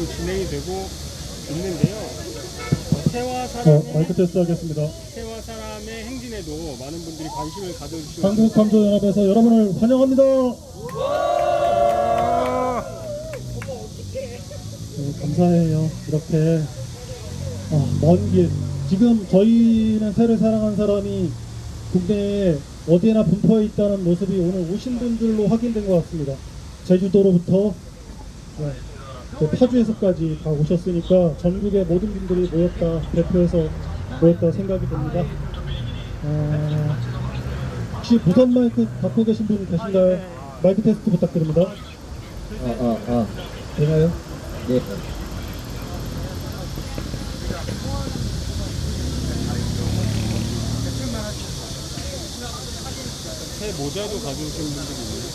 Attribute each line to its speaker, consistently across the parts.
Speaker 1: 지금 진행이 되고 있는데요. 새와 사람의
Speaker 2: 마이크 테스트 하겠습니다.
Speaker 1: 새와 사람의 행진에도 많은 분들이 관심을 가져주시고
Speaker 2: 한국탐조연합에서 여러분을 환영합니다. 감사해요. 이렇게 먼 길, 지금 저희는 새를 사랑한 사람이 국내에 어디에나 분포해 있다는 모습이 오늘 오신 분들로 확인된 것 같습니다. 제주도로부터 파주에서까지 다 오셨으니까 전국의 모든 분들이 모였다, 대표해서 모였다 생각이 듭니다. 혹시 무선 마이크 갖고 계신 분 계신가요? 마이크 테스트 부탁드립니다. 되나요?
Speaker 3: 네.
Speaker 1: 새 모자도 가져오신 분들이 있는데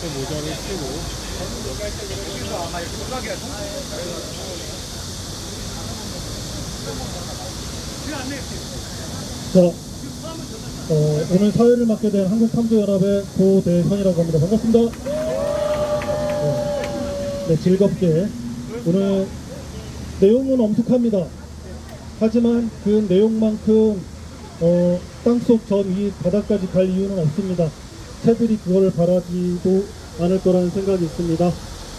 Speaker 1: 새 모자를 쓰고
Speaker 2: 자, 오늘 사회를 맡게 된 한국탐조연합의 고대현이라고 합니다. 반갑습니다. 네, 즐겁게 오늘 내용은 엄숙합니다. 하지만 그 내용만큼 땅속 저 위 바닥까지 갈 이유는 없습니다. 새들이 그거를 바라지도 않을 거라는 생각이 있습니다.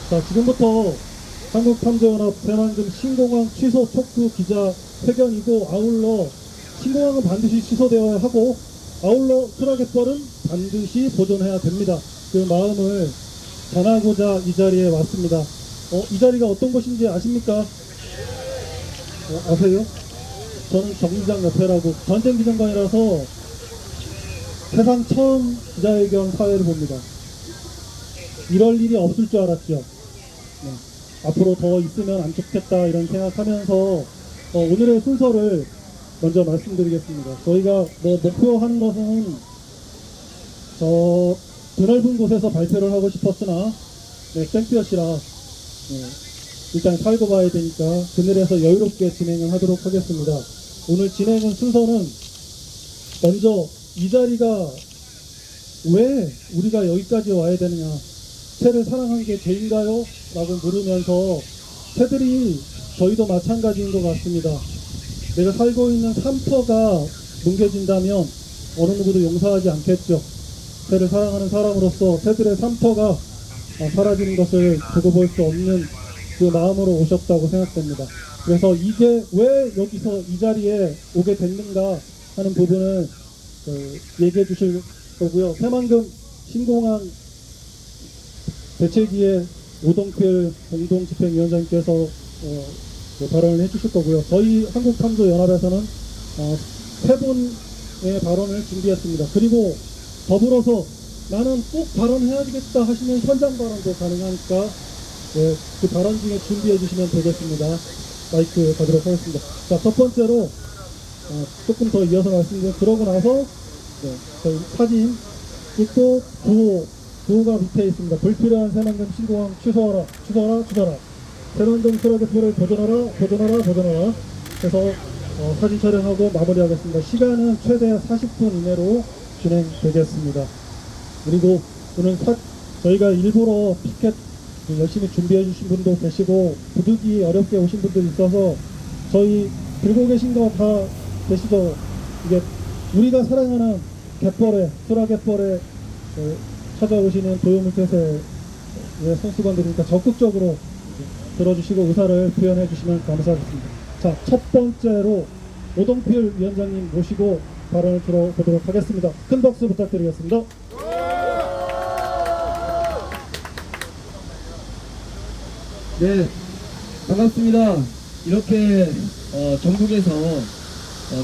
Speaker 2: 자, 지금부터 한국탐조연합 새만금 신공항 취소 촉구 기자 회견이고, 아울러 신공항은 반드시 취소되어야 하고 아울러 수락갯벌은 반드시 보존해야 됩니다. 그 마음을 전하고자 이 자리에 왔습니다. 이 자리가 어떤 곳인지 아십니까? 아세요? 저는 정기장 옆에라고, 전쟁 기념관이라서 세상 처음 기자회견 사회를 봅니다. 이럴 일이 없을 줄 알았죠. 네. 앞으로 더 있으면 안 좋겠다 이런 생각하면서 오늘의 순서를 먼저 말씀드리겠습니다. 저희가 목표하는 것은 드넓은 곳에서 발표를 하고 싶었으나 땡볕이라 일단 살고 봐야 되니까 그늘에서 여유롭게 진행을 하도록 하겠습니다. 오늘 진행은 순서는 먼저 이 자리가 왜 우리가 여기까지 와야 되느냐, 새를 사랑한 게 죄인가요? 라고 물으면서 새들이 저희도 마찬가지인 것 같습니다. 내가 살고 있는 산터가 뭉개진다면 어느 누구도 용서하지 않겠죠. 새를 사랑하는 사람으로서 새들의 산터가 사라지는 것을 두고 볼 수 없는 그 마음으로 오셨다고 생각됩니다. 그래서 이게 왜 여기서 이 자리에 오게 됐는가 하는 부분을 얘기해 주실 거고요. 새만금 신공항 대책위의 오동필 공동집행위원장님께서 발언을 해주실 거고요. 저희 한국탐조연합에서는 세 분의 발언을 준비했습니다. 그리고 더불어서 나는 꼭 발언해야겠다 하시는 현장 발언도 가능하니까 그 발언 중에 준비해 주시면 되겠습니다. 마이크 가도록 하겠습니다. 자, 첫 번째로 조금 더 이어서 말씀드리면, 그러고 나서 저희 사진 찍고 구호가 밑에 있습니다. 불필요한 새만금 신공항 취소하라, 취소하라, 취소하라. 새만금 수락갯벌을 보존하라. 해서 사진 촬영하고 마무리하겠습니다. 시간은 최대 40분 이내로 진행되겠습니다. 그리고 오늘 저희가 일부러 피켓 열심히 준비해 주신 분도 계시고 부득이 어렵게 오신 분들이 있어서 저희 들고 계신 거 다 계시죠? 이게 우리가 사랑하는 갯벌에, 수락갯벌에 찾아오시는 도요물태세의 선수관들이니까 적극적으로 들어주시고 의사를 표현해 주시면 감사하겠습니다. 자, 첫 번째로 오동필 위원장님 모시고 발언을 들어보도록 하겠습니다. 큰 박수 부탁드리겠습니다.
Speaker 3: 네, 반갑습니다. 이렇게 전국에서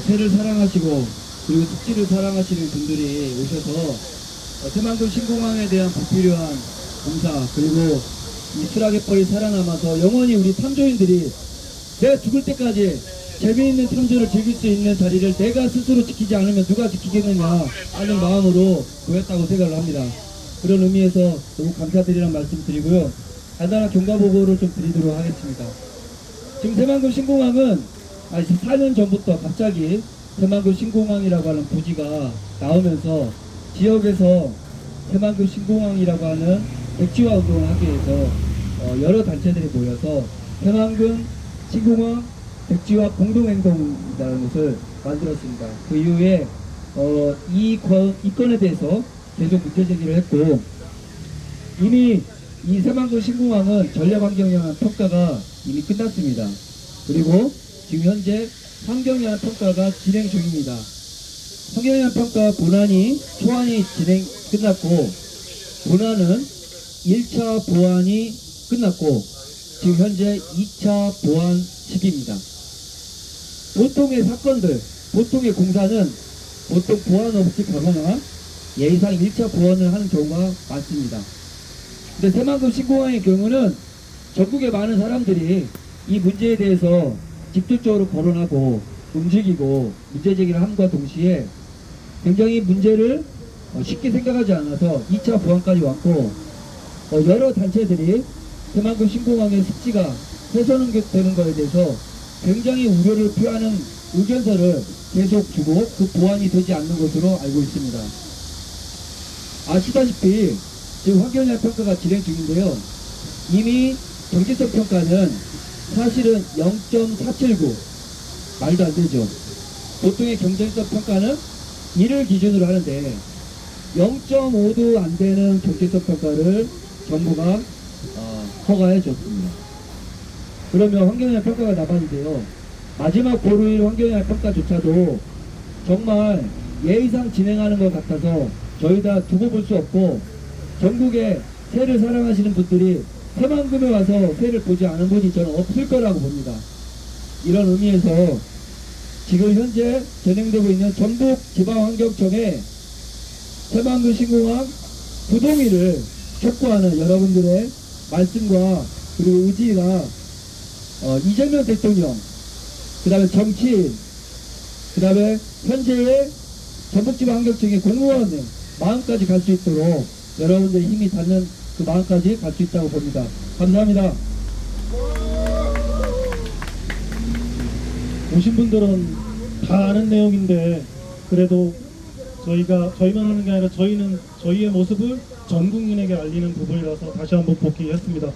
Speaker 3: 새를 사랑하시고 그리고 습지를 사랑하시는 분들이 오셔서 새만금 신공항에 대한 불필요한 공사, 그리고 이 수락갯벌이 살아남아서 영원히 우리 탐조인들이 내가 죽을 때까지 재미있는 탐조를 즐길 수 있는 자리를 내가 스스로 지키지 않으면 누가 지키겠느냐 하는 마음으로 모였다고 생각을 합니다. 그런 의미에서 너무 감사드리라는 말씀 드리고요. 간단한 경과보고를 좀 드리도록 하겠습니다. 지금 새만금 신공항은 4년 전부터 갑자기 새만금 신공항이라고 하는 부지가 나오면서 지역에서 새만금 신공항이라고 하는 백지화 운동을 하기 위해서 여러 단체들이 모여서 새만금 신공항 백지화 공동행동이라는 것을 만들었습니다. 그 이후에 이 건에 대해서 계속 문제 제기를 했고, 이미 이 새만금 신공항은 전략환경영향 평가가 이미 끝났습니다. 그리고 지금 현재 환경영향 평가가 진행 중입니다. 환경영향 평가 본안이 초안이 끝났고, 본안은 1차 보안이 끝났고 지금 현재 2차 보안 시기입니다. 보통의 사건들, 보통의 공사는 보통 보안 없이 가거나 예의상 1차 보안을 하는 경우가 많습니다. 근데 새만금 신공항의 경우는 전국의 많은 사람들이 이 문제에 대해서 직접적으로 거론하고 움직이고 문제 제기를 함과 동시에 굉장히 문제를 쉽게 생각하지 않아서 2차 보안까지 왔고, 여러 단체들이 새만금 신공항의 습지가 훼손되는 것에 대해서 굉장히 우려를 표하는 의견서를 계속 주고 그 보완이 되지 않는 것으로 알고 있습니다. 아시다시피 지금 환경영향 평가가 진행 중인데요. 이미 경제성 평가는 사실은 0.479, 말도 안 되죠. 보통의 경제성 평가는 1을 기준으로 하는데 0.5도 안 되는 경제성 평가를 정부가 허가해 줬습니다. 그러면 환경영향 평가가 남았는데요. 마지막 보루일 환경영향 평가조차도 정말 예의상 진행하는 것 같아서 저희 다 두고 볼 수 없고, 전국에 새를 사랑하시는 분들이 새만금에 와서 새를 보지 않은 분이 저는 없을 거라고 봅니다. 이런 의미에서 지금 현재 진행되고 있는 전북지방환경청의 새만금 신공항 부동의를 촉구하는 여러분들의 말씀과 그리고 의지가 이재명 대통령, 그 다음에 정치인, 그 다음에 현재의 전북지방환경청의 공무원의 마음까지 갈 수 있도록 여러분들의 힘이 닿는 그 마음까지 갈 수 있다고 봅니다. 감사합니다.
Speaker 2: 오신 분들은 다 아는 내용인데 그래도 저희만 하는 게 아니라 저희의 모습을 전 국민에게 알리는 부분이라서 다시 한번 복귀했습니다.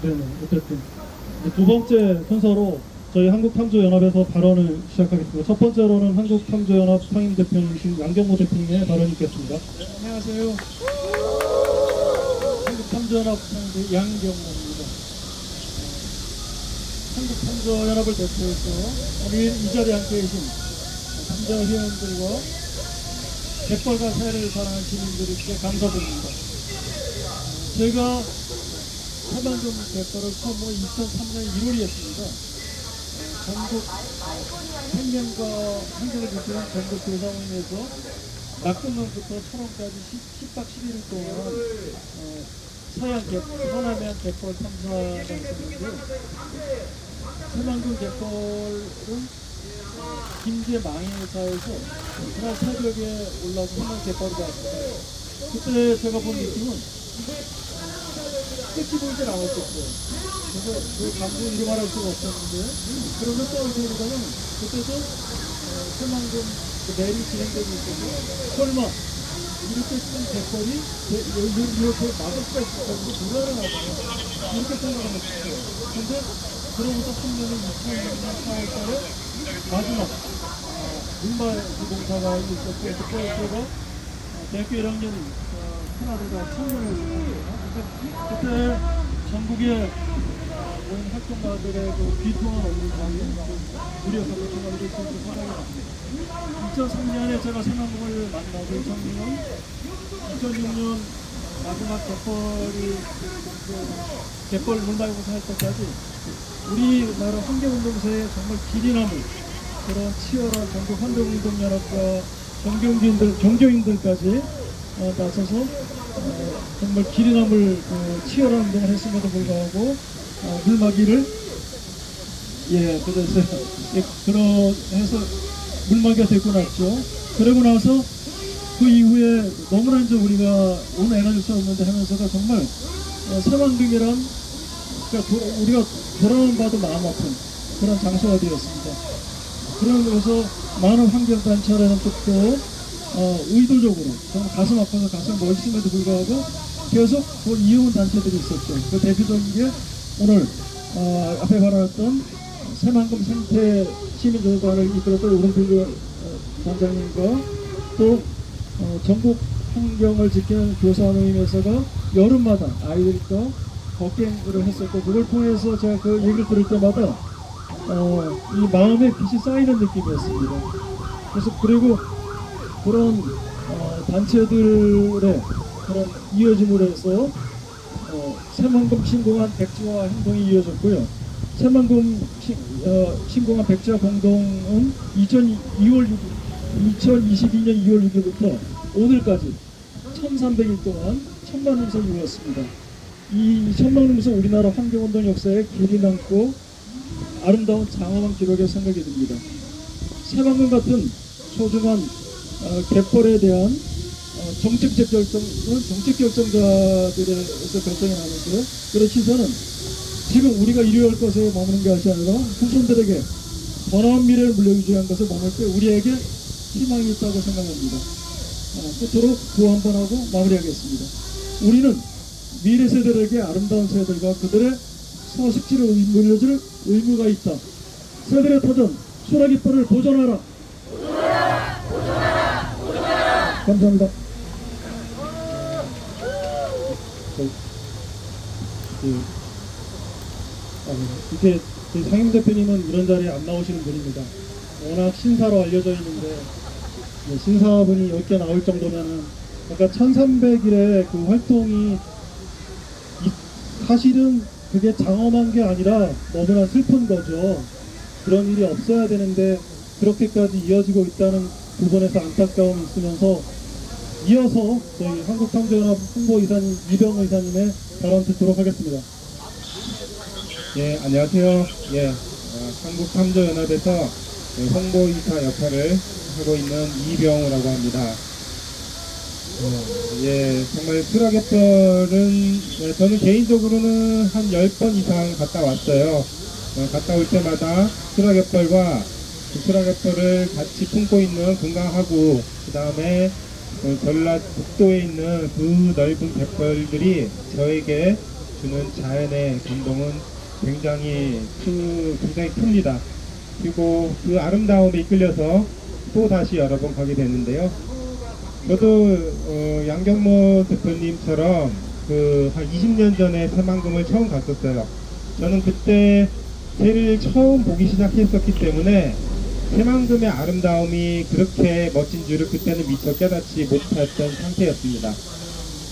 Speaker 2: 네, 어쨌든 두 번째 순서로 저희 한국탐조연합에서 발언을 시작하겠습니다. 첫 번째로는 한국탐조연합 상임대표님이신 양경모 대표님의 발언이 있겠습니다.
Speaker 1: 네, 안녕하세요. 한국탐조연합 상대 양경모입니다. 한국탐조연합을 대표해서 오늘 이 자리에 앉아 계신 탐조위원들과 갯벌과 새를 사랑하는 시민들께 감사드립니다. 제가 새만금 갯벌을 처음 2003년 1월에 했습니다. 전국 생명과 환경을 지키는 전국 대상원에서 낙동강부터 철원까지 10박 11일 동안 서남해안 갯벌 탐사가 있었는데요. 새만금 갯벌은 김제 망해사에서 그날 새벽에 올라서 새만금 갯벌이 왔습니다. 그때 제가 본 느낌은 끝이 보이질 않았었어요. 그래서 그 감동 이루 말할 수가 없었는데, 그러면 또 어디 보다는 그때도 새만금 내리 진행되고 있어서 설마 이렇게 큰 갯벌이 이렇게 막을 수가 있을까 불가능하다 이렇게 생각을 했어요. 근데 그로부터 3년은 2000년 4월달에 마지막 문발 공사가 있었고, 그때 제가 대학교 1학년 큰아들과 청년을 했습니다. 그때 전국의 모인 활동가들의 그 비통한 업무상이 무력하고 총알이 있어서 생각이 납니다. 2003년에 제가 새만금을 만나고 2006년 마지막 갯벌 문발공사 할 때까지 우리나라 환경운동사에 정말 길이 남을 그런 치열한 전국 환경운동연합과 종교인들까지 나서서 정말 길이 남을 치열한 운동을 했음에도 불구하고 물막이를 그래서 물막이가 되고 났죠. 그러고 나서 그 이후에 너무나 이제 우리가 오늘 에너지 없는데 하면서가 정말 새만금이란 그러니까 우리가 돌아오는 바도 마음 아픈 그런 장소가 되었습니다. 그러면서 많은 환경단체라는 쪽도 의도적으로 정말 가슴 아파서 가슴 멋있음에도 불구하고
Speaker 2: 계속 그걸 이용한 단체들이 있었죠. 그 대표적인 게 오늘 앞에 발언했던 새만금 생태 시민조사관을 이끌었던 우동필 단장님과 또 전국 환경을 지키는 교사모임에서가 여름마다 아이들과 걷기를 했었고, 그걸 통해서 제가 그 얘기를 들을 때마다 이 마음에 빛이 쌓이는 느낌이었습니다. 그래서 그리고 그런 단체들의 그런 이어짐으로 해서 새만금 신공한 백지화 행동이 이어졌고요. 새만금 신공한 백지화 공동은 2022년 2월 6일부터 오늘까지 1300일 동안 천만음성이 모였습니다. 이 천만음성 우리나라 환경운동 역사에 길이 남고 아름다운 장엄한 기록에 생각이 듭니다. 새만금 같은 소중한 갯벌에 대한 정책적 결정은 정책 결정자들에서 결정이 나는데요. 그런 시선은 지금 우리가 이루어할 것에 머무는 것이 아니라 후손들에게 더 나은 미래를 물려주지 않은 것을 머물 때 우리에게 희망이 있다고 생각합니다. 끝으로 구호 한번 하고 마무리하겠습니다. 우리는 미래 세대들에게 아름다운 새들과 그들의 서식지를 물려줄 의무가 있다. 새들의 터전 소라깃벌을 보존하라. 감사합니다. 이게 상임 대표님은 이런 자리에 안 나오시는 분입니다. 워낙 신사로 알려져 있는데 신사분이 이렇게 나올 정도면은 아까 1300일의 그 활동이 사실은 그게 장엄한 게 아니라 너무나 슬픈 거죠. 그런 일이 없어야 되는데 그렇게까지 이어지고 있다는 부분에서 안타까움이 있으면서 이어서 저희 한국탐정연합 홍보이사님 이병호 이사님의 발언 듣도록 하겠습니다.
Speaker 4: 예, 안녕하세요. 예, 한국탐정연합에서 홍보이사 역할을 하고 있는 이병우라고 합니다. 예, 정말 수라갯벌은 저는 개인적으로는 한 10번 이상 갔다 왔어요. 갔다 올 때마다 수라갯벌과 그 수라갯벌을 같이 품고 있는 금강하구, 그 다음에 전라북도에 있는 그 넓은 갯벌들이 저에게 주는 자연의 감동은 굉장히 큽니다. 그리고 그 아름다움에 이끌려서 또 다시 여러 번 가게 됐는데요. 저도 양경모 대표님처럼 그 한 20년 전에 새만금을 처음 갔었어요. 저는 그때 새를 처음 보기 시작했었기 때문에 새만금의 아름다움이 그렇게 멋진 줄을 그때는 미처 깨닫지 못했던 상태였습니다.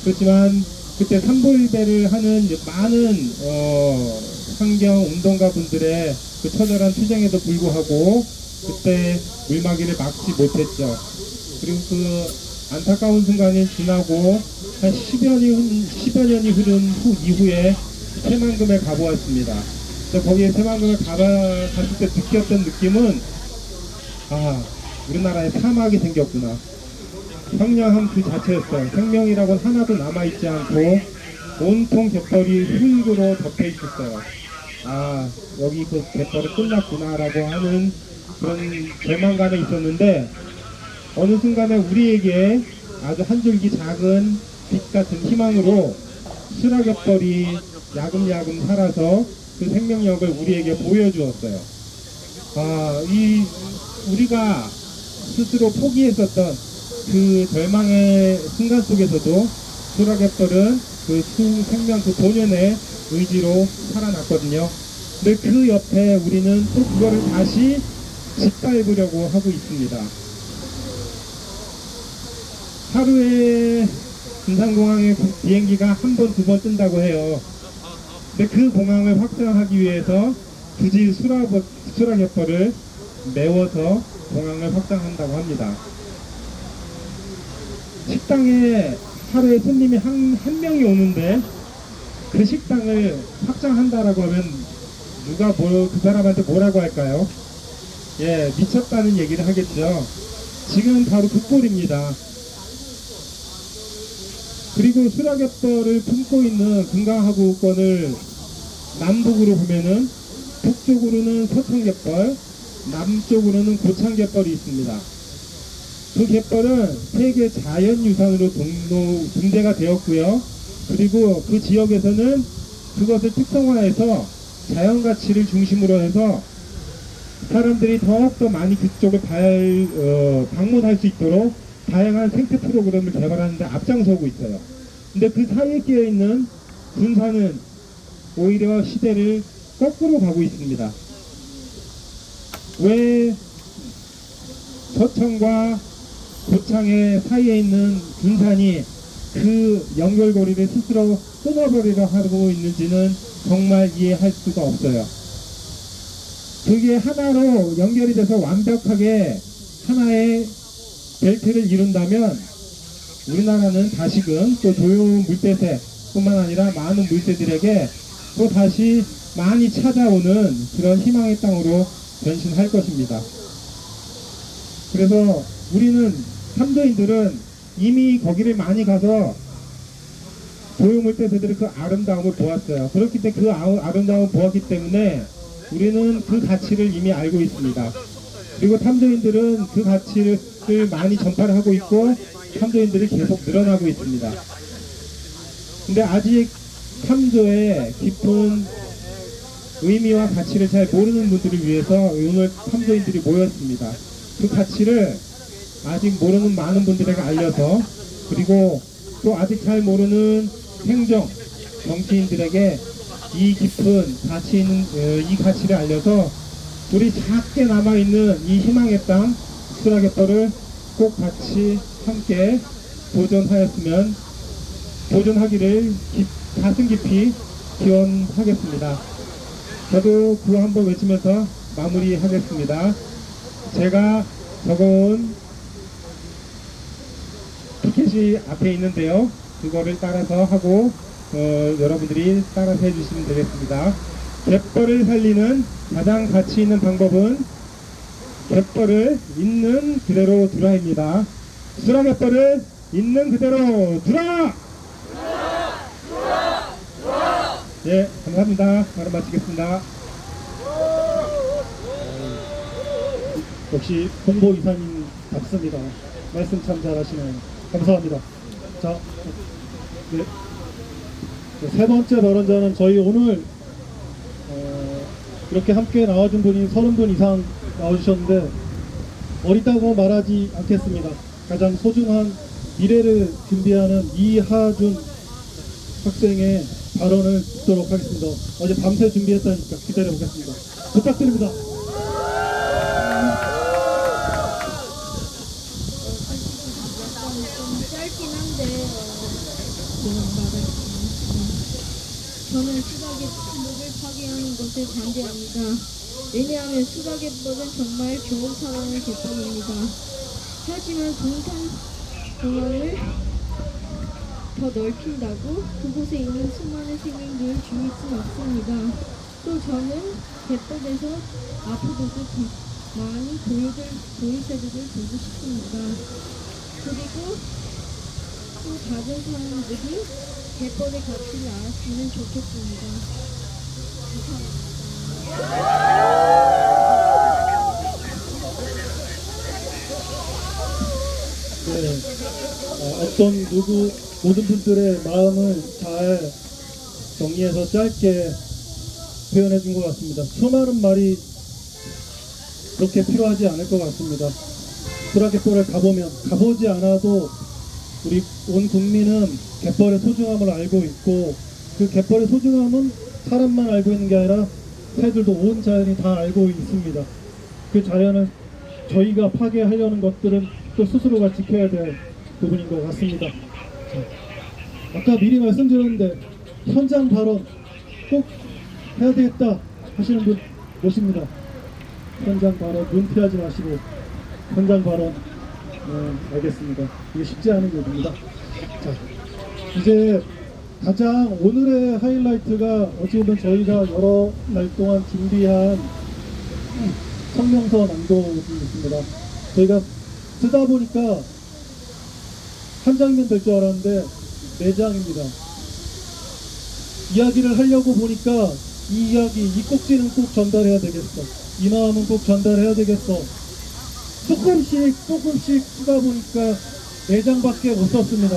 Speaker 4: 그렇지만 그때 산보일배를 하는 많은 환경 운동가 분들의 그 처절한 투쟁에도 불구하고 그때 물막이를 막지 못했죠. 그리고 그 안타까운 순간이 지나고 한 10여 년이 흐른 이후에 새만금에 가보았습니다. 거기에 새만금을 갔을 때 느꼈던 느낌은 우리나라에 사막이 생겼구나. 청량함 그 자체였어요. 생명이라고는 하나도 남아있지 않고 온통 갯벌이 흙으로 덮여 있었어요. 여기 그 갯벌이 끝났구나 라고 하는 그런 절망감이 있었는데, 어느 순간에 우리에게 아주 한 줄기 작은 빛 같은 희망으로 수라갯벌이 야금야금 살아서 그 생명력을 우리에게 보여주었어요. 우리가 스스로 포기했었던 그 절망의 순간 속에서도 수라갯벌은 그 생명 그 본연의 의지로 살아났거든요. 근데 그 옆에 우리는 또 그거를 다시 짓밟으려고 하고 있습니다. 하루에 군산공항에 비행기가 한 번, 두 번 뜬다고 해요. 근데 그 공항을 확장하기 위해서 굳이 수라갯벌을 메워서 공항을 확장한다고 합니다. 식당에 하루에 손님이 한 명이 오는데 그 식당을 확장한다라고 하면 누가 그 사람한테 뭐라고 할까요? 예, 미쳤다는 얘기를 하겠죠. 지금 바로 그 꼴입니다. 그리고 수라갯벌을 품고 있는 금강하구권을 남북으로 보면은 북쪽으로는 서창갯벌, 남쪽으로는 고창갯벌이 있습니다. 그 갯벌은 세계 자연유산으로 등재가 되었고요. 그리고 그 지역에서는 그것을 특성화해서 자연 가치를 중심으로 해서 사람들이 더욱더 많이 그쪽을 방문할 수 있도록 다양한 생태 프로그램을 개발하는 데 앞장서고 있어요. 근데 그 사이에 끼어 있는 군사는 오히려 시대를 거꾸로 가고 있습니다. 왜 서천과 고창의 사이에 있는 군산이 그 연결고리를 스스로 끊어버리려 하고 있는지는 정말 이해할 수가 없어요. 그게 하나로 연결이 돼서 완벽하게 하나의 벨트를 이룬다면 우리나라는 다시금 또 조용 물대새 뿐만 아니라 많은 물새들에게 또 다시 많이 찾아오는 그런 희망의 땅으로 변신할 것입니다. 그래서 우리는 삼도인들은 이미 거기를 많이 가서 조용물대새들의 그 아름다움을 보았어요. 그렇기 때문에 그 아름다움을 보았기 때문에 우리는 그 가치를 이미 알고 있습니다. 그리고 탐조인들은 그 가치를 많이 전파를 하고 있고 탐조인들이 계속 늘어나고 있습니다. 근데 아직 탐조의 깊은 의미와 가치를 잘 모르는 분들을 위해서 오늘 탐조인들이 모였습니다. 그 가치를 아직 모르는 많은 분들에게 알려서, 그리고 또 아직 잘 모르는 행정, 정치인들에게 이 깊은 가치 있는 이 가치를 알려서 우리 작게 남아있는 이 희망의 땅 수라갯벌을 꼭 같이 함께 도전하기를 가슴 깊이 기원하겠습니다. 저도 구호 한번 외치면서 마무리하겠습니다. 제가 적어온 티켓이 앞에 있는데요. 그거를 따라서 하고 여러분들이 따라서 해주시면 되겠습니다. 갯벌을 살리는 가장 가치 있는 방법은 갯벌을 있는 그대로 두라입니다. 수라갯벌을 있는 그대로 두라! 예, 감사합니다. 바로 마치겠습니다.
Speaker 2: 역시 홍보 이사님답습니다. 말씀 참 잘하시네요. 감사합니다. 자, 네. 세 번째 발언자는 저희 오늘 이렇게 함께 나와준 분이 30분 이상 나와주셨는데 어리다고 말하지 않겠습니다. 가장 소중한 미래를 준비하는 이하준 학생의 발언을 듣도록 하겠습니다. 어제 밤새 준비했다니까 기다려보겠습니다. 부탁드립니다.
Speaker 5: 짧긴 한데 저는 수라갯벌을 파괴하는 것을 반대합니다. 왜냐하면 수라갯벌은 정말 좋은 사랑의 갯벌입니다. 하지만 동탄공원을 더 넓힌다고 그곳에 있는 수많은 시민들을 죽일 수는 없습니다. 또 저는 갯벌에서 앞으로도 많이 고일새들을 보고 싶습니다. 그리고 또 다른 사람들이 갯벌의 가치를 알았으면 좋겠습니다.
Speaker 2: 네, 모든 분들의 마음을 잘 정리해서 짧게 표현해 준 것 같습니다. 수많은 말이 그렇게 필요하지 않을 것 같습니다. 수라갯벌을 가보지 않아도 우리 온 국민은 갯벌의 소중함을 알고 있고, 그 갯벌의 소중함은 사람만 알고 있는 게 아니라 새들도 온 자연이 다 알고 있습니다. 그 자연을 저희가 파괴하려는 것들은 또 스스로가 지켜야 될 부분인 것 같습니다. 자, 아까 미리 말씀드렸는데 현장 발언 꼭 해야 되겠다 하시는 분 모십니다. 현장 발언 눈 피하지 마시고 현장 발언. 네, 알겠습니다. 이게 쉽지 않은 일입니다. 자, 이제 가장 오늘의 하이라이트가 어찌 보면 저희가 여러 날 동안 준비한 성명서 낭독이 있습니다. 저희가 쓰다 보니까 한 장이면 될 줄 알았는데 4장입니다. 이야기를 하려고 보니까 이 이야기, 이 꼭지는 꼭 전달해야 되겠어. 이 마음은 꼭 전달해야 되겠어. 조금씩 쓰다 보니까 4장밖에 못 썼습니다.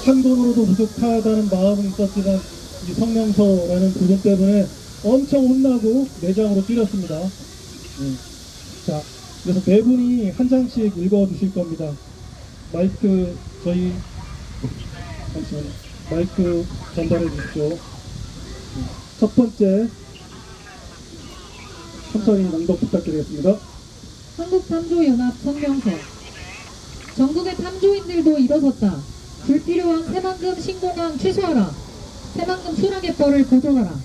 Speaker 2: 한 돈으로도 부족하다는 마음은 있었지만 이 성명서라는 부분 때문에 엄청 혼나고 내장으로 찌렸습니다. 자, 그래서 네 분이 한 장씩 읽어주실 겁니다. 마이크 잠시만요. 마이크 전달해 주십시오. 첫 번째 천천히 낭독 부탁드리겠습니다.
Speaker 6: 한국탐조연합 성명서. 전국의 탐조인들도 일어섰다. 불필요한 새만금 신공항 취소하라. 새만금 수락예벌을 보존하라.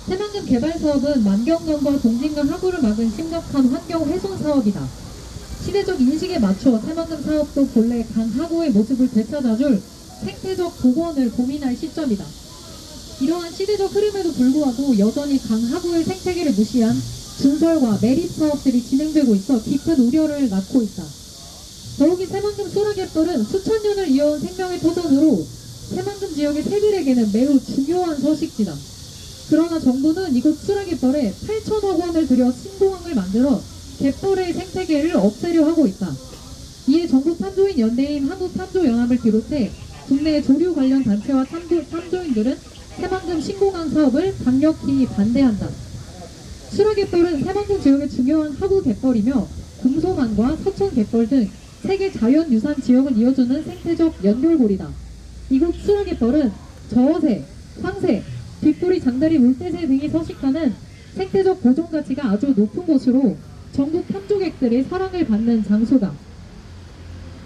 Speaker 6: 새만금 개발 사업은 만경강과 동진강 하구를 막은 심각한 환경 훼손 사업이다. 시대적 인식에 맞춰 새만금 사업도 본래 강 하구의 모습을 되찾아줄 생태적 복원을 고민할 시점이다. 이러한 시대적 흐름에도 불구하고 여전히 강 하구의 생태계를 무시한 증설과 매립 사업들이 진행되고 있어 깊은 우려를 낳고 있다. 더욱이 새만금 수락예벌은 수천 년을 이어온 생명의 터전으로 새만금 지역의 새들에게는 매우 중요한 서식지다. 그러나 정부는 이곳 수락예벌에 8천억 원을 들여 신공항을 만들어 갯벌의 생태계를 없애려 하고 있다. 이에 전국 탐조인 연대인 한국탐조연합을 비롯해 국내 조류 관련 단체와 탐조인들은 새만금 신공항 사업을 강력히 반대한다. 수락예벌은 새만금 지역의 중요한 하구 갯벌이며 금소만과 서천 갯벌 등 세계 자연유산 지역을 이어주는 생태적 연결고리다. 이곳 수락예벌은 저어새, 황새, 빗뿌리 장다리 물대새 등이 서식하는 생태적 보존 가치가 아주 높은 곳으로 전국 탐조객들의 사랑을 받는 장소다.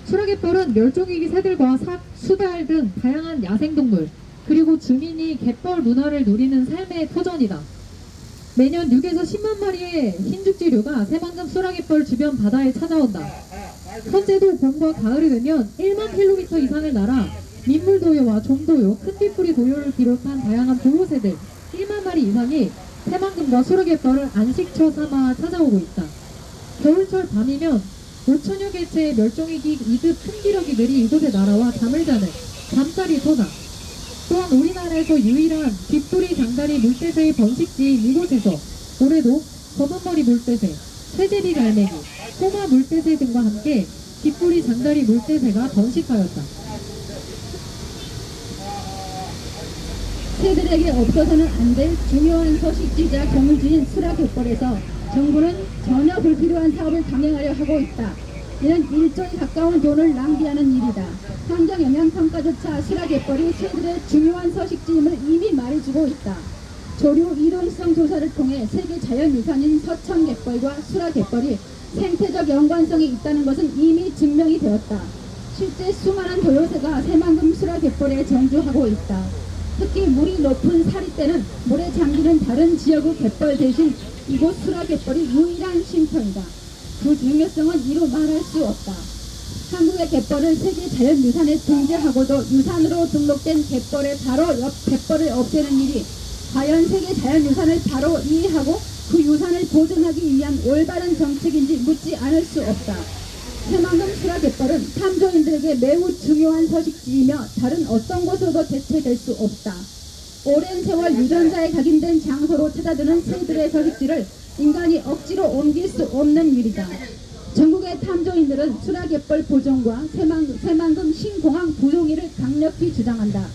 Speaker 6: 수락예벌은 멸종위기 새들과 삭, 수달 등 다양한 야생동물, 그리고 주민이 갯벌 문화를 누리는 삶의 터전이다. 매년 6에서 10만 마리의 흰죽지류가 새만금 수락예벌 주변 바다에 찾아온다. 현재도 봄과 가을이 되면 1만 킬로미터 이상을 날아 민물도요와 좀도요, 큰빗뿌리 도요를 비롯한 다양한 도요새들 1만 마리 이상이 새만금과 수락예벌을 안식처 삼아 찾아오고 있다. 겨울철 밤이면 5천여 개체의 멸종위기 2급 큰기러기들이 이곳에 날아와 잠을 자는 잠자리 소나, 또한 우리나라에서 유일한 빗뿌리 장다리 물대새의 번식지인 이곳에서 올해도 검은머리 물대새, 쇠제비 갈매기, 소마 물대새 등과 함께 빗뿌리 장다리 물대새가 번식하였다.
Speaker 5: 새들에게 없어서는 안 될 중요한 서식지자 경물지인 수락예벌에서 정부는 전혀 불필요한 사업을 강행하려 하고 있다. 이는 1조에 가까운 돈을 낭비하는 일이다. 환경영향평가조차 수락예벌이 새들의 중요한 서식지임을 이미 말해주고 있다. 조류 이동성 조사를 통해 세계 자연유산인 서천갯벌과 수락갯벌이 생태적 연관성이 있다는 것은 이미 증명이 되었다. 실제 수많은 도요새가 새만금 수락갯벌에 정주하고 있다. 특히 물이 높은 사리 때는 물에 잠기는 다른 지역의 갯벌 대신 이곳 수락갯벌이 유일한 쉼터이다. 그 중요성은 이루 말할 수 없다. 한국의 갯벌을 세계 자연유산에 등재하고도 유산으로 등록된 갯벌의 바로 옆 갯벌을 없애는 일이 과연 세계 자연유산을 바로 이해하고 그 유산을 보존하기 위한 올바른 정책인지 묻지 않을 수 없다. 새만금 수락갯벌은 탐조인들에게 매우 중요한 서식지이며 다른 어떤 곳으로도 대체될 수 없다. 오랜 세월 유전자에 각인된 장소로 찾아드는 새들의 서식지를 인간이 억지로 옮길 수 없는 일이다. 전국의 탐조인들은 수락갯벌 보존과 새만금 신공항 부동의를 강력히 주장한다.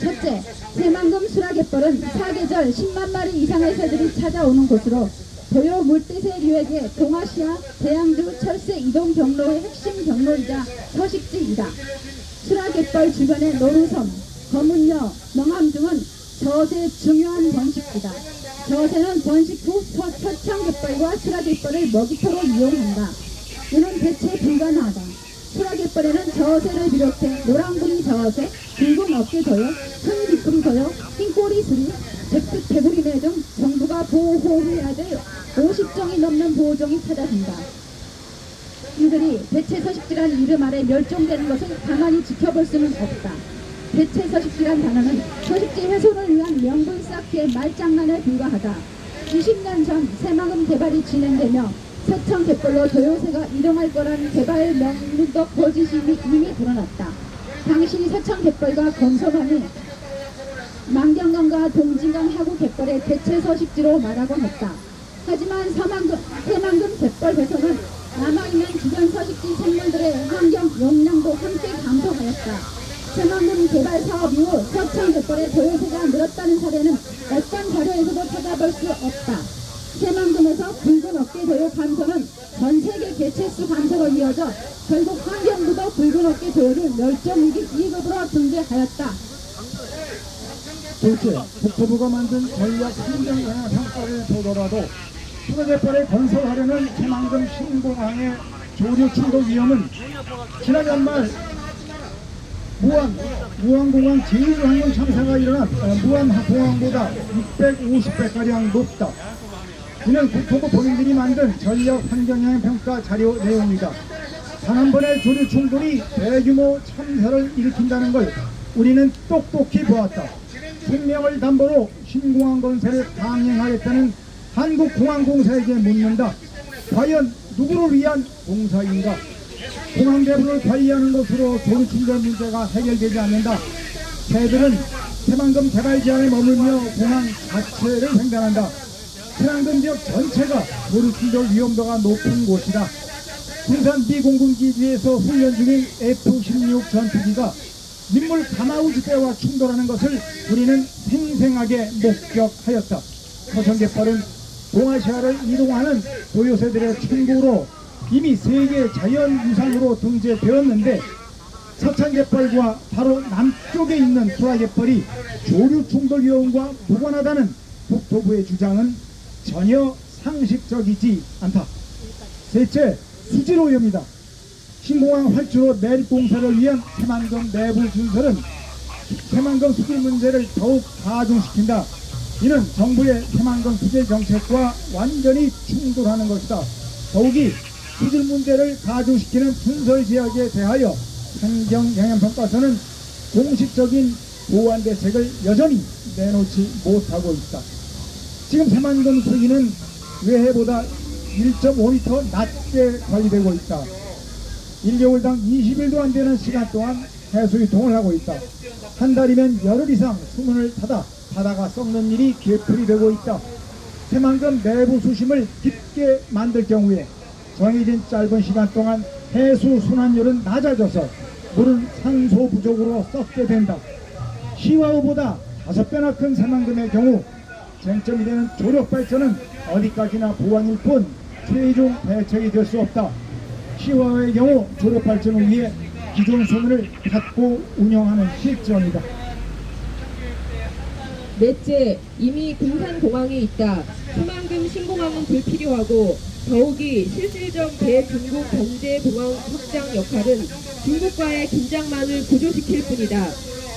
Speaker 5: 첫째, 새만금 수락갯벌은 사계절 10만 마리 이상의 새들이 찾아오는 곳으로 도요 물대새류에게 동아시아 대양주 철새 이동 경로의 핵심 경로이자 서식지이다. 수락갯벌 주변의 노루섬, 검은여, 명함 등은 저새의 중요한 번식지다. 저새는 번식 후 서천갯벌과 수락갯벌을 먹이터로 이용한다. 이는 대체 불가능하다. 수락갯벌에는 저새를 비롯해 노랑부리 저새, 붉은 어깨저요, 큰 빗뿌리저요, 흰꼬리수리, 백빛 개구리매 등 정부가 보호해야 될 50종이 넘는 보호종이 찾아진다. 이들이 대체 서식지란 이름 아래 멸종되는 것을 가만히 지켜볼 수는 없다. 대체 서식지란 단어는 서식지 훼손을 위한 명분 쌓기의 말장난에 불과하다. 20년 전 새만금 개발이 진행되며 서천 갯벌로 도요새가 이동할 거란 개발 명문적 거짓이 이미 드러났다. 당시 서천 갯벌과 검소만이 만경강과 동진강 하구 갯벌의 대체 서식지로 말하곤 했다. 하지만 새만금 갯벌 훼손은 남아있는 주변 서식지 생물들의 환경 용량도 함께 감소하였다. 새만금 개발 사업 이후 서천갯벌의 보유세가 늘었다는 사례는 어떤 자료에서도 찾아볼 수 없다. 새만금에서 붉은 어깨 도요 감소는 전 세계 개체수 감소로 이어져 결국 환경부도 붉은 어깨 도요를 멸종 위기 2급으로 등재하였다.
Speaker 2: 둘째, 국토부가 만든 전략 환경 영향 평가를 보더라도 수로갯벌을 건설하려는 새만금 신공항의 조류 충돌 위험은 지난 연말 무안공항 제1항공 참사가 일어난 무안공항보다 650배가량 높다. 이는 국토부 본인들이 만든 전략 환경영향 평가 자료 내용이다. 단 한 번의 조류 충돌이 대규모 참사를 일으킨다는 걸 우리는 똑똑히 보았다. 생명을 담보로 신공항 건설을 강행하겠다는 한국공항공사에게 묻는다. 과연 누구를 위한 공사인가? 공항 대부를 관리하는 것으로 조류 충돌 문제가 해결되지 않는다. 새들은 새만금 개발 제한에 머물며 공항 자체를 횡단한다. 새만금 지역 전체가 조류 충돌 위험도가 높은 곳이다. 군산 미공군기지에서 훈련 중인 F-16 전투기가 민물 가마우지대와 충돌하는 것을 우리는 생생하게 목격하였다. 서천갯벌은 동아시아를 이동하는 고요새들의 천국으로 이미 세계 자연유산으로 등재되었는데 서천갯벌과 바로 남쪽에 있는 수라갯벌이 조류 충돌 위험과 무관하다는 국토부의 주장은 전혀 상식적이지 않다. 셋째, 수질 오염이다. 신공항 활주로 내립 공사를 위한 새만금 내부 준설은 새만금 수질 문제를 더욱 가중시킨다. 이는 정부의 새만금 수질 정책과 완전히 충돌하는 것이다. 더욱이 수질 문제를 가중시키는 준설 지역에 대하여 환경 영향평가서는 공식적인 보완 대책을 여전히 내놓지 못하고 있다. 지금 새만금 수위는 외해보다 1.5m 낮게 관리되고 있다. 1개월당 20일도 안 되는 시간 동안 해수 유통을 하고 있다. 한 달이면 열흘 이상 수문을 타다 바다가 썩는 일이 되풀이되고 있다. 새만금 내부 수심을 깊게 만들 경우에 정해진 짧은 시간 동안 해수 순환율은 낮아져서 물은 산소 부족으로 썩게 된다. 시와우보다 5배나 큰 새만금의 경우 쟁점이 되는 조력 발전은 어디까지나 보완일 뿐 최종 대책이 될 수 없다. 시와우의 경우 조력 발전을 위해 기존 수문을 닫고 운영하는 실정이다.
Speaker 7: 넷째, 이미 군산공항에 있다. 새만금 신공항은 불필요하고 더욱이 실질적 대중국 경제공항 확장 역할은 중국과의 긴장만을 고조시킬 뿐이다.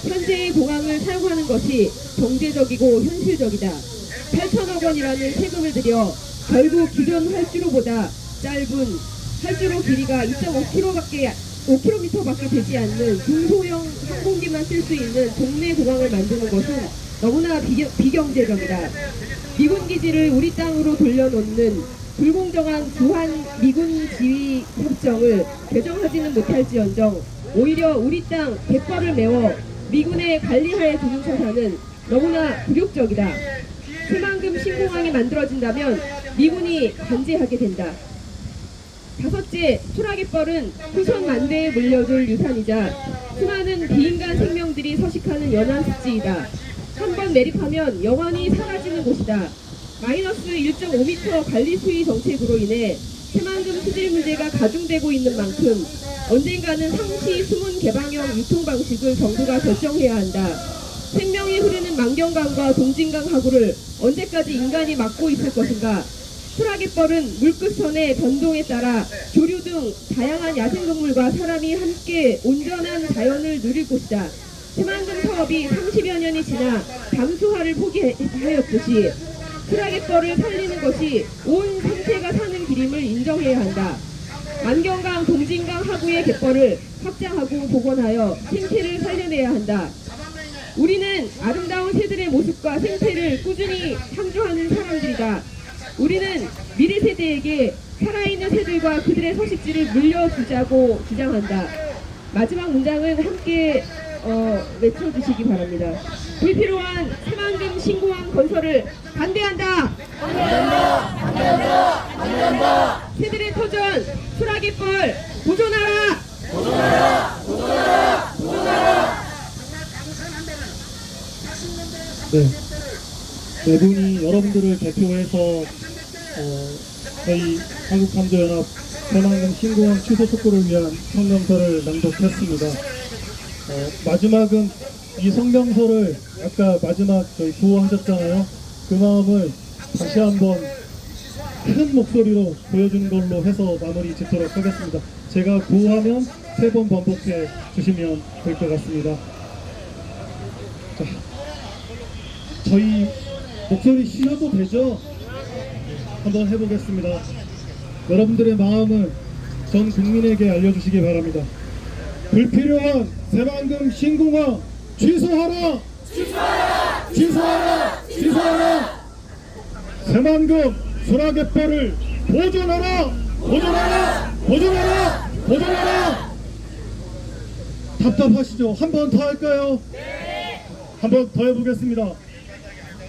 Speaker 7: 현재의 공항을 사용하는 것이 경제적이고 현실적이다. 8천억 원이라는 세금을 들여 결국 기존 활주로보다 짧은 활주로 길이가 5km밖에 되지 않는 중소형 항공기만 쓸 수 있는 동네 공항을 만드는 것은 너무나 비경제적이다. 미군 기지를 우리 땅으로 돌려놓는 불공정한 주한 미군 지휘 협정을 개정하지는 못할지언정 오히려 우리 땅 갯벌을 메워 미군의 관리하에 두는 처사는 너무나 굴욕적이다. 새만금 신공항이 만들어진다면 미군이 관제하게 된다. 다섯째, 수라갯벌은 후손 만대에 물려줄 유산이자 수많은 비인간 생명들이 서식하는 연안 습지이다. 한번 매립하면 영원히 사라지는 곳이다. 마이너스 1.5m 관리 수위 정책으로 인해 새만금 수질 문제가 가중되고 있는 만큼 언젠가는 상시 수문 개방형 유통 방식을 정부가 결정해야 한다. 생명이 흐르는 만경강과 동진강 하구를 언제까지 인간이 막고 있을 것인가? 수라갯벌은 물끝선의 변동에 따라 조류 등 다양한 야생동물과 사람이 함께 온전한 자연을 누릴 곳이다. 새만금 사업이 30여 년이 지나 담수화를 포기하였듯이 수라갯벌을 살리는 것이 온 생태가 사는 길임을 인정해야 한다. 만경강, 동진강 하구의 갯벌을 확장하고 복원하여 생태를 살려내야 한다. 우리는 아름다운 새들의 모습과 생태를 꾸준히 창조하는 사람들이다. 우리는 미래 세대에게 살아있는 새들과 그들의 서식지를 물려주자고 주장한다. 마지막 문장은 함께 외쳐주시기 바랍니다. 불필요한 새만금 신공항 건설을 반대한다. 반대한다. 반대한다. 반대한다. 새들의 터전 수라갯벌 보존하라. 보존하라. 보존하라. 보존하라.
Speaker 2: 네, 네 분이 여러분들을 대표해서 저희 한국탐조연합 새만금 신공항 취소 촉구를 위한 성명서를 낭독했습니다. 마지막은 이 성명서를 아까 마지막 저희 구호하셨잖아요. 그 마음을 다시 한번 큰 목소리로 보여주는 걸로 해서 마무리 짓도록 하겠습니다. 제가 구호하면 3번 반복해 주시면 될 것 같습니다. 자, 저희 목소리 쉬어도 되죠? 한번 해보겠습니다. 여러분들의 마음을 전 국민에게 알려주시기 바랍니다. 불필요한 새만금 신공항 취소하라! 취소하라! 취소하라! 취소하라! 새만금 수락의벌을 보존하라! 보존하라! 보존하라! 보존하라! 답답하시죠? 한 번 더 할까요? 네! 한 번 더 해보겠습니다.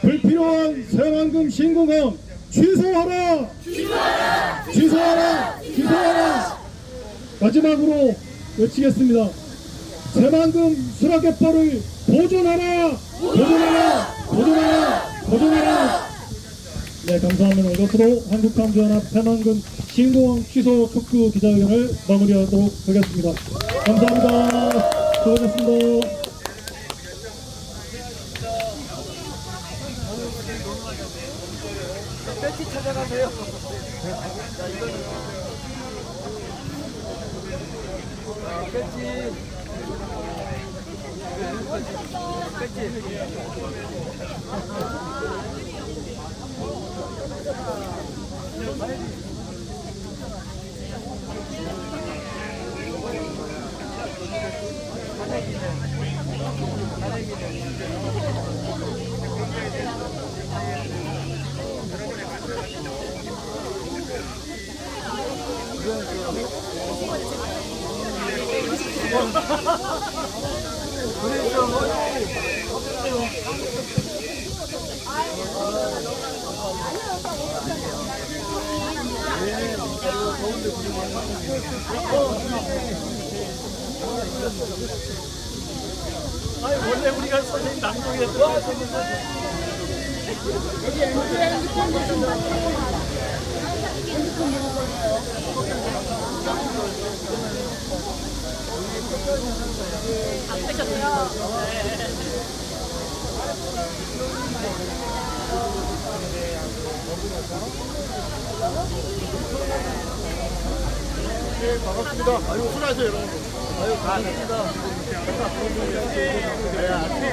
Speaker 2: 불필요한 새만금 신공항 취소하라! 취소하라! 취소하라! 취소하라! 마지막으로 외치겠습니다. 새만금 수락의벌을 보존하라! 보존하라! 보존하라! 보존하라! 네, 감사합니다. 이것으로 한국탐조연합 새만금 신공항 취소 촉구 기자회견을 마무리하도록 하겠습니다. 감사합니다. 수고하셨습니다.
Speaker 1: 원래 우리가 선생님 낭독했던 반갑습니다. 아유, 훈하세요, 여러분. 아유, 반갑습니다. 네, 아침에